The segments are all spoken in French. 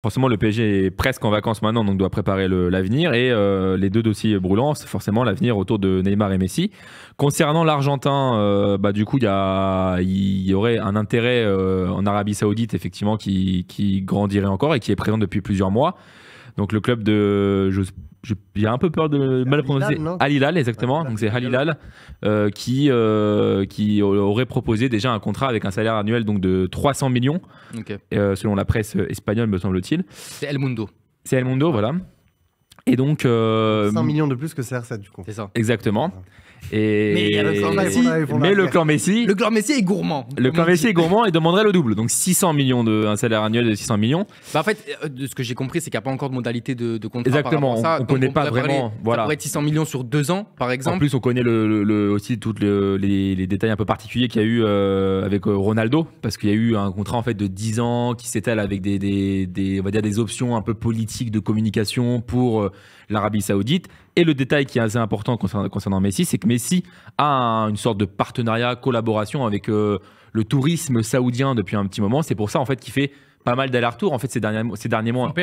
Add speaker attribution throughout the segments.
Speaker 1: Forcément, le PSG est presque en vacances maintenant, donc doit préparer l'avenir. Et les deux dossiers brûlants, c'est forcément l'avenir autour de Neymar et Messi. Concernant l'Argentin, du coup, il y aurait un intérêt en Arabie Saoudite, effectivement, qui grandirait encore et qui est présent depuis plusieurs mois. Donc le club de... J'ai un peu peur de mal prononcer. Al Hilal, exactement. Donc c'est Al Hilal qui aurait proposé déjà un contrat avec un salaire annuel donc de 300 millions, selon la presse espagnole, me semble-t-il.
Speaker 2: C'est El Mundo.
Speaker 1: C'est El Mundo, voilà. Et donc...
Speaker 3: 100 millions de plus que CR7, du coup.
Speaker 2: C'est ça.
Speaker 1: Exactement. Et...
Speaker 2: Mais il y a le clan Messi.
Speaker 1: Le clan Messi...
Speaker 2: Le clan Messi est gourmand.
Speaker 1: Le clan Messi est gourmand et demanderait le double. Donc 600 millions, un salaire annuel de 600 millions.
Speaker 2: En fait, de ce que j'ai compris, c'est qu'il n'y a pas encore de modalité de contrat.
Speaker 1: Exactement, on ne connaît pas vraiment.
Speaker 2: Voilà. Ça pourrait être 600 millions sur 2 ans, par exemple.
Speaker 1: En plus, on connaît aussi tous les détails un peu particuliers qu'il y a eu avec Ronaldo, parce qu'il y a eu un contrat en fait de 10 ans qui s'étale avec on va dire des options un peu politiques de communication pour l'Arabie Saoudite. Et le détail qui est assez important concernant Messi, c'est que Messi a une sorte de partenariat, collaboration avec le tourisme saoudien depuis un petit moment. C'est pour ça en fait qu'il fait pas mal d'allers-retours en fait ces derniers mois.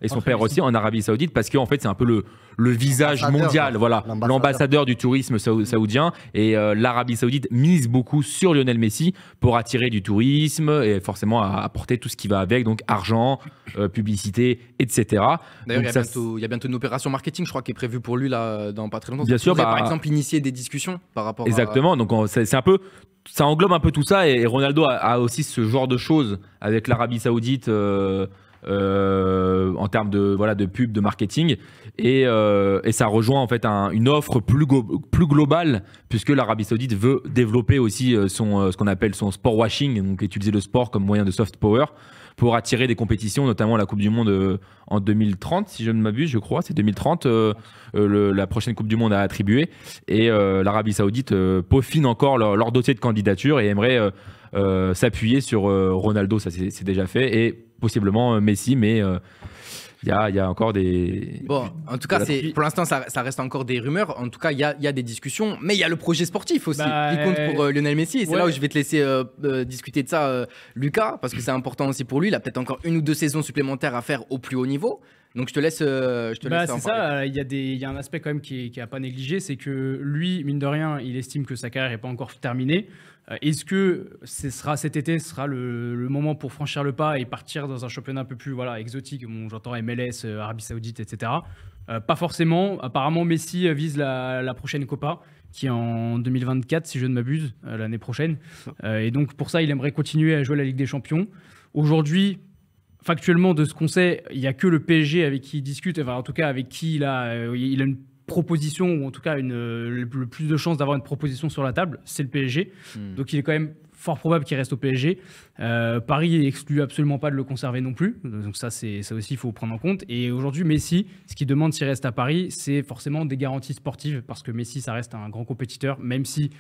Speaker 1: Son père aussi en Arabie Saoudite, parce qu'en fait c'est un peu le visage mondial, voilà, l'ambassadeur du tourisme saoudien. Et l'Arabie Saoudite mise beaucoup sur Lionel Messi pour attirer du tourisme et forcément apporter tout ce qui va avec, donc argent, publicité, etc.
Speaker 2: D'ailleurs, il y a bientôt une opération marketing, je crois, qui est prévue pour lui là dans pas très longtemps.
Speaker 1: Bien sûr,
Speaker 2: par exemple initier des discussions par rapport.
Speaker 1: Exactement. Donc c'est un peu. Ça englobe un peu tout ça, et Ronaldo a aussi ce genre de choses avec l'Arabie Saoudite en termes de pub, de marketing, et ça rejoint en fait une offre plus globale, puisque l'Arabie Saoudite veut développer aussi ce qu'on appelle son sport washing, donc utiliser le sport comme moyen de soft power pour attirer des compétitions, notamment la Coupe du Monde en 2030, si je ne m'abuse, je crois, c'est 2030, la prochaine Coupe du Monde à attribuer. Et l'Arabie Saoudite peaufine encore leur dossier de candidature et aimerait s'appuyer sur Ronaldo, ça c'est déjà fait, et possiblement Messi, mais... Il y a encore des...
Speaker 2: Bon, en tout cas, pour l'instant, ça reste encore des rumeurs. En tout cas, il y a des discussions. Mais il y a le projet sportif aussi qui compte pour Lionel Messi. Et c'est là où je vais te laisser discuter de ça, Lucas, parce que c'est important aussi pour lui. Il a peut-être encore 1 ou 2 saisons supplémentaires à faire au plus haut niveau. Donc je te laisse.
Speaker 4: C'est ça, il y a un aspect quand même qui n'est pas négligé, c'est que lui, mine de rien, il estime que sa carrière n'est pas encore terminée. Est-ce que cet été sera le moment pour franchir le pas et partir dans un championnat un peu plus exotique, j'entends MLS, Arabie Saoudite, etc. Pas forcément. Apparemment, Messi vise la prochaine Copa, qui est en 2024, si je ne m'abuse, l'année prochaine. Et donc pour ça, il aimerait continuer à jouer la Ligue des Champions. Aujourd'hui, factuellement, de ce qu'on sait, il n'y a que le PSG avec qui il discute, enfin en tout cas avec qui il a une proposition, ou en tout cas le plus de chances d'avoir une proposition sur la table, c'est le PSG. Donc il est quand même fort probable qu'il reste au PSG. Paris exclut absolument pas de le conserver non plus. Donc ça aussi, il faut prendre en compte. Et aujourd'hui, Messi, ce qu'il demande s'il reste à Paris, c'est forcément des garanties sportives, parce que Messi, ça reste un grand compétiteur, même si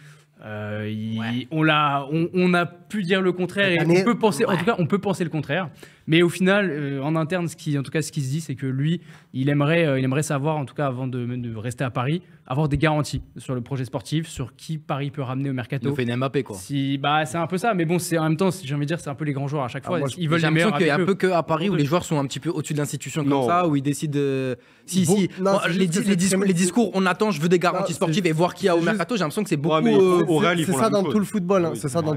Speaker 4: on a pu dire le contraire, et on peut penser, en tout cas, on peut penser le contraire. Mais au final, en interne, ce qui se dit, c'est que lui, il aimerait savoir, en tout cas, avant de rester à Paris, avoir des garanties sur le projet sportif, sur qui Paris peut ramener au mercato.
Speaker 2: Il fait une Mbappé, quoi.
Speaker 4: C'est un peu ça, mais bon, c'est en même temps, j'ai envie de dire, c'est un peu les grands joueurs à chaque fois. Ils veulent
Speaker 2: j'ai l'impression qu'il y a un peu qu'à Paris où les joueurs sont un petit peu au-dessus de l'institution comme ça, où ils décident de. Les discours, on attend, je veux des garanties sportives et voir qui y a au mercato. J'ai l'impression que c'est beaucoup.
Speaker 3: Au Real, c'est ça dans tout le football.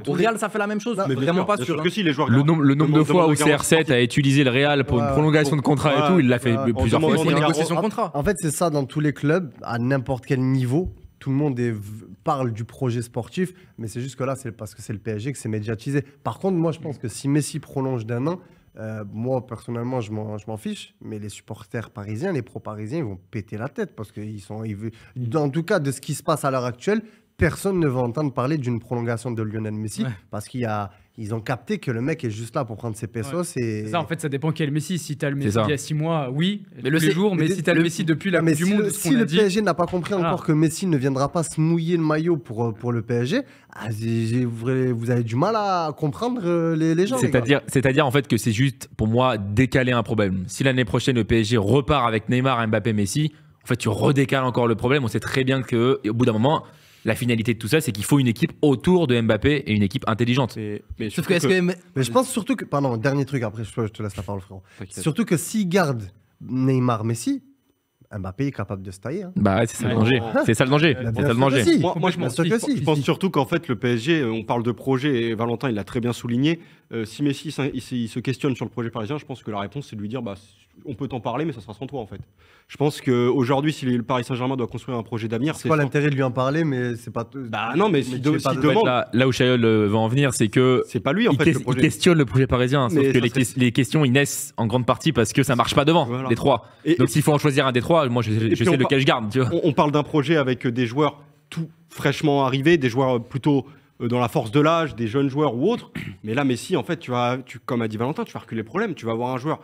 Speaker 2: Au Real, ça fait la même chose.
Speaker 3: Mais
Speaker 2: vraiment pas sûr.
Speaker 1: Le nombre de fois où CR7 a utilisé le Real pour une prolongation de contrat et tout, il l'a fait plusieurs fois.
Speaker 2: Pour négocier son contrat.
Speaker 3: En fait, c'est ça dans tous les clubs, à n'importe quel niveau. Tout le monde parle du projet sportif, mais c'est juste que là, c'est parce que c'est le PSG que c'est médiatisé. Par contre, moi, je pense que si Messi prolonge d'1 an, moi, personnellement, je m'en fiche, mais les supporters parisiens, les pro-parisiens, ils vont péter la tête parce en tout cas, de ce qui se passe à l'heure actuelle, personne ne va entendre parler d'une prolongation de Lionel Messi parce qu'ils ont capté que le mec est juste là pour prendre ses pesos. Et...
Speaker 4: Ça, en fait, ça dépend quel Messi. Si tu as le Messi il y a 6 mois, oui, mais tous les jours. Mais si tu as le Messi depuis la Coupe du Monde,
Speaker 3: si le PSG n'a pas compris encore que Messi ne viendra pas se mouiller le maillot pour le PSG, vous avez du mal à comprendre les gens.
Speaker 1: C'est-à-dire en fait que c'est juste, pour moi, décaler un problème. Si l'année prochaine, le PSG repart avec Neymar, Mbappé, Messi, en fait, tu redécales encore le problème. On sait très bien qu'au bout d'un moment... la finalité de tout ça, c'est qu'il faut une équipe autour de Mbappé et une équipe intelligente.
Speaker 2: Mais sauf que
Speaker 3: mais je pense surtout que, pardon, dernier truc, après je te laisse la parole, frérot. Surtout que s'il garde Neymar, Messi, Mbappé est capable de se tailler. Hein.
Speaker 1: Bah ouais, c'est ça le danger. C'est ça le danger.
Speaker 3: Bah,
Speaker 1: C'est ça le danger.
Speaker 3: Si.
Speaker 5: Moi, je pense surtout qu'en fait, le PSG, on parle de projet, et Valentin, il l'a très bien souligné. Si Messi il se questionne sur le projet parisien, je pense que la réponse, c'est de lui dire bah, on peut t'en parler, mais ça sera sans toi, en fait. Je pense qu'aujourd'hui, si le Paris Saint-Germain doit construire un projet d'avenir,
Speaker 3: c'est pas l'intérêt de lui en parler, mais c'est pas.
Speaker 5: Bah non, mais s'il demande.
Speaker 1: Là où Chaël va en venir, c'est que.
Speaker 5: C'est pas lui, en fait.
Speaker 1: Il questionne le projet parisien. Sauf que les questions, ils naissent en grande partie parce que ça marche pas devant, les trois. Donc s'il faut en choisir un des trois, moi, je sais lequel je garde. Tu vois.
Speaker 5: On parle d'un projet avec des joueurs tout fraîchement arrivés, des joueurs plutôt dans la force de l'âge, des jeunes joueurs ou autres. Mais là, Messi, en fait, comme a dit Valentin, tu vas reculer le problème. Tu vas avoir un joueur.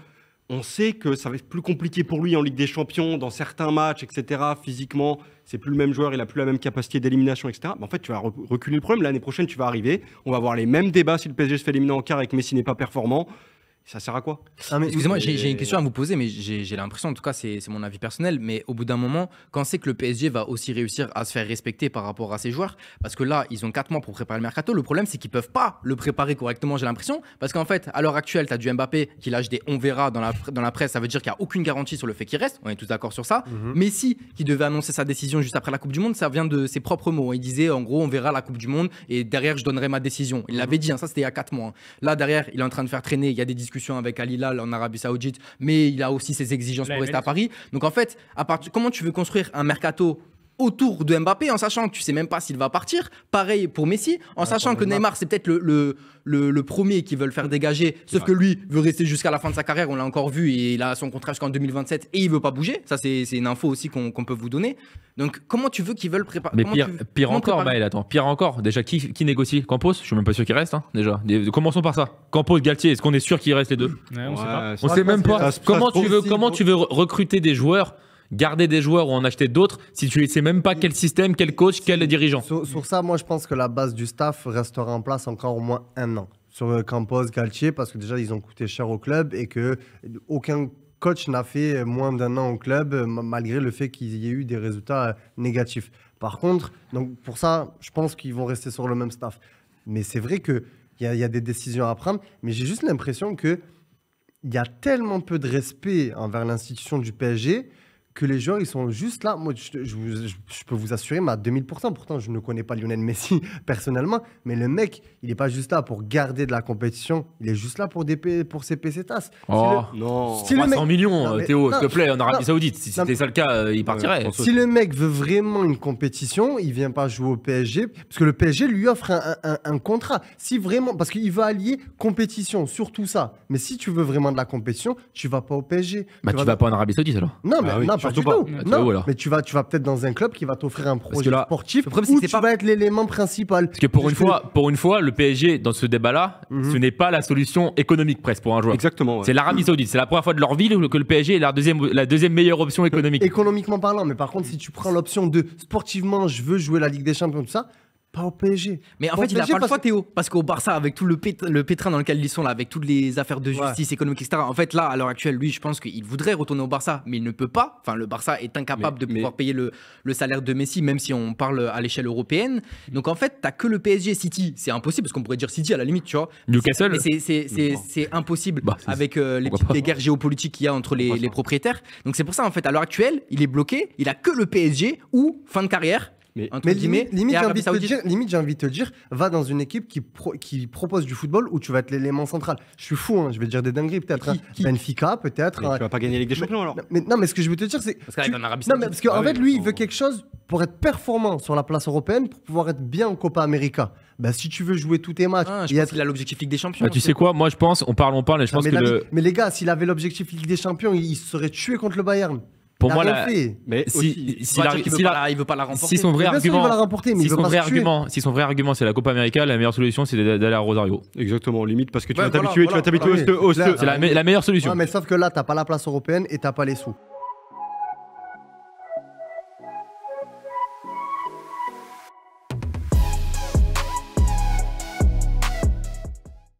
Speaker 5: On sait que ça va être plus compliqué pour lui en Ligue des Champions, dans certains matchs, etc. Physiquement, c'est plus le même joueur, il a plus la même capacité d'élimination, etc. Mais en fait, tu vas reculer le problème. L'année prochaine, tu vas arriver. On va avoir les mêmes débats si le PSG se fait éliminer en quart et que Messi n'est pas performant. Ça sert à quoi?
Speaker 2: Excusez-moi, j'ai une question à vous poser, mais j'ai l'impression, en tout cas, c'est mon avis personnel, mais au bout d'un moment, quand c'est que le PSG va aussi réussir à se faire respecter par rapport à ses joueurs? Parce que là, ils ont 4 mois pour préparer le mercato. Le problème, c'est qu'ils peuvent pas le préparer correctement, j'ai l'impression. Parce qu'en fait, à l'heure actuelle, tu as du Mbappé qui lâche des on verra dans la presse. Ça veut dire qu'il n'y a aucune garantie sur le fait qu'il reste. On est tous d'accord sur ça. Messi, qui devait annoncer sa décision juste après la Coupe du Monde, ça vient de ses propres mots. Il disait, en gros, on verra la Coupe du Monde et derrière, je donnerai ma décision. Il l'avait dit, hein, ça c'était il y a 4 mois. Là, derrière, il est en train de faire traîner. Il y a des discussions avec Al Hilal en Arabie Saoudite, mais il a aussi ses exigences pour rester à Paris. Donc en fait, comment tu veux construire un mercato autour de Mbappé en sachant que tu sais même pas s'il va partir? Pareil pour Messi, en sachant que Neymar c'est peut-être le premier qui veut le faire dégager, sauf que lui veut rester jusqu'à la fin de sa carrière, on l'a encore vu, et il a son contrat jusqu'en 2027 et il veut pas bouger. Ça c'est une info aussi qu'on peut vous donner. Donc comment tu veux qu'ils veulent préparer?
Speaker 1: Mais pire encore, Maël, attends, pire encore. Déjà, qui négocie? Campos? Je suis même pas sûr qu'il reste, hein, déjà. Commençons par ça. Campos, Galtier, est-ce qu'on est sûr qu'il reste les deux?
Speaker 4: On sait pas.
Speaker 1: On sait même pas. Comment tu veux recruter des joueurs, garder des joueurs ou en acheter d'autres si tu ne sais même pas quel système, quel coach, quel dirigeant?
Speaker 3: Sur ça, moi je pense que la base du staff restera en place encore au moins 1 an. Sur Campos, Galtier, parce que déjà ils ont coûté cher au club et que aucun coach n'a fait moins d'1 an au club malgré le fait qu'il y ait eu des résultats négatifs. Par contre, donc pour ça, je pense qu'ils vont rester sur le même staff. Mais c'est vrai qu'il y a des décisions à prendre, mais j'ai juste l'impression qu'il y a tellement peu de respect envers l'institution du PSG que les joueurs, ils sont juste là. Moi, je peux vous assurer, mais à 2000%. Pourtant, je ne connais pas Lionel Messi personnellement, mais le mec, il n'est pas juste là pour garder de la compétition. Il est juste là pour ses pesetas.
Speaker 1: Oh,
Speaker 5: non.
Speaker 1: 300 millions, Théo, s'il te plaît, en Arabie Saoudite. Si c'était ça le cas, il partirait.
Speaker 3: Si le mec veut vraiment une compétition, il ne vient pas jouer au PSG, parce que le PSG lui offre un contrat. Si vraiment, parce qu'il veut allier compétition, surtout ça. Mais si tu veux vraiment de la compétition, tu ne vas pas au PSG.
Speaker 1: Bah, tu vas pas en Arabie Saoudite alors?
Speaker 3: Non, mais non, pas du tout.
Speaker 1: Non,
Speaker 3: mais tu vas peut-être dans un club qui va t'offrir un projet sportif
Speaker 2: où
Speaker 3: tu vas être l'élément principal.
Speaker 1: Parce que pour une fois, le PSG, dans ce débat-là, ce n'est pas la solution économique presque pour un joueur.
Speaker 5: Exactement. Ouais.
Speaker 1: C'est l'Arabie Saoudite. C'est la première fois de leur vie que le PSG est la deuxième meilleure option économique.
Speaker 3: Économiquement parlant, mais par contre, si tu prends l'option de sportivement, je veux jouer la Ligue des Champions, tout ça, pas au PSG.
Speaker 2: Mais en fait, il n'a pas le choix, Théo. Parce qu'au Barça, avec tout le pétrin dans lequel ils sont là, avec toutes les affaires de justice économique, etc. En fait, là, à l'heure actuelle, lui, je pense qu'il voudrait retourner au Barça, mais il ne peut pas. Enfin, le Barça est incapable de pouvoir payer le salaire de Messi, même si on parle à l'échelle européenne. Donc, en fait, t'as que le PSG. City, c'est impossible, parce qu'on pourrait dire City à la limite, tu vois.
Speaker 1: Newcastle.
Speaker 2: Mais c'est impossible avec les petites guerres géopolitiques qu'il y a entre les propriétaires. Donc, c'est pour ça, en fait, à l'heure actuelle, il est bloqué. Il a que le PSG ou fin de carrière.
Speaker 3: Mais limite, j'ai envie de te dire, va dans une équipe qui propose du football où tu vas être l'élément central. Je suis fou, hein, je vais dire des dingueries peut-être. Benfica, peut-être.
Speaker 5: Tu vas pas gagner la Ligue des Champions alors.
Speaker 3: Mais ce que je veux te dire, c'est.
Speaker 2: Parce qu'en Arabie Saoudite.
Speaker 3: Parce qu'en fait, lui, il veut quelque chose pour être performant sur la place européenne, pour pouvoir être bien en Copa América. Bah, si tu veux jouer tous tes matchs.
Speaker 2: Je pense qu'il a l'objectif Ligue des Champions.
Speaker 1: Tu sais quoi, moi je pense, on parle, et je pense que.
Speaker 3: Mais les gars, s'il avait l'objectif Ligue des Champions, il se serait tué contre le Bayern.
Speaker 1: Pour moi,
Speaker 3: mais
Speaker 2: il veut pas la remporter.
Speaker 1: Si son vrai argument,
Speaker 3: si
Speaker 1: son vrai argument, c'est la Copa América, la meilleure solution, c'est d'aller à Rosario.
Speaker 5: Exactement, limite parce que tu vas t'habituer, au
Speaker 1: C'est la meilleure solution.
Speaker 3: Ouais, mais sauf que là, t'as pas la place européenne et t'as pas les sous.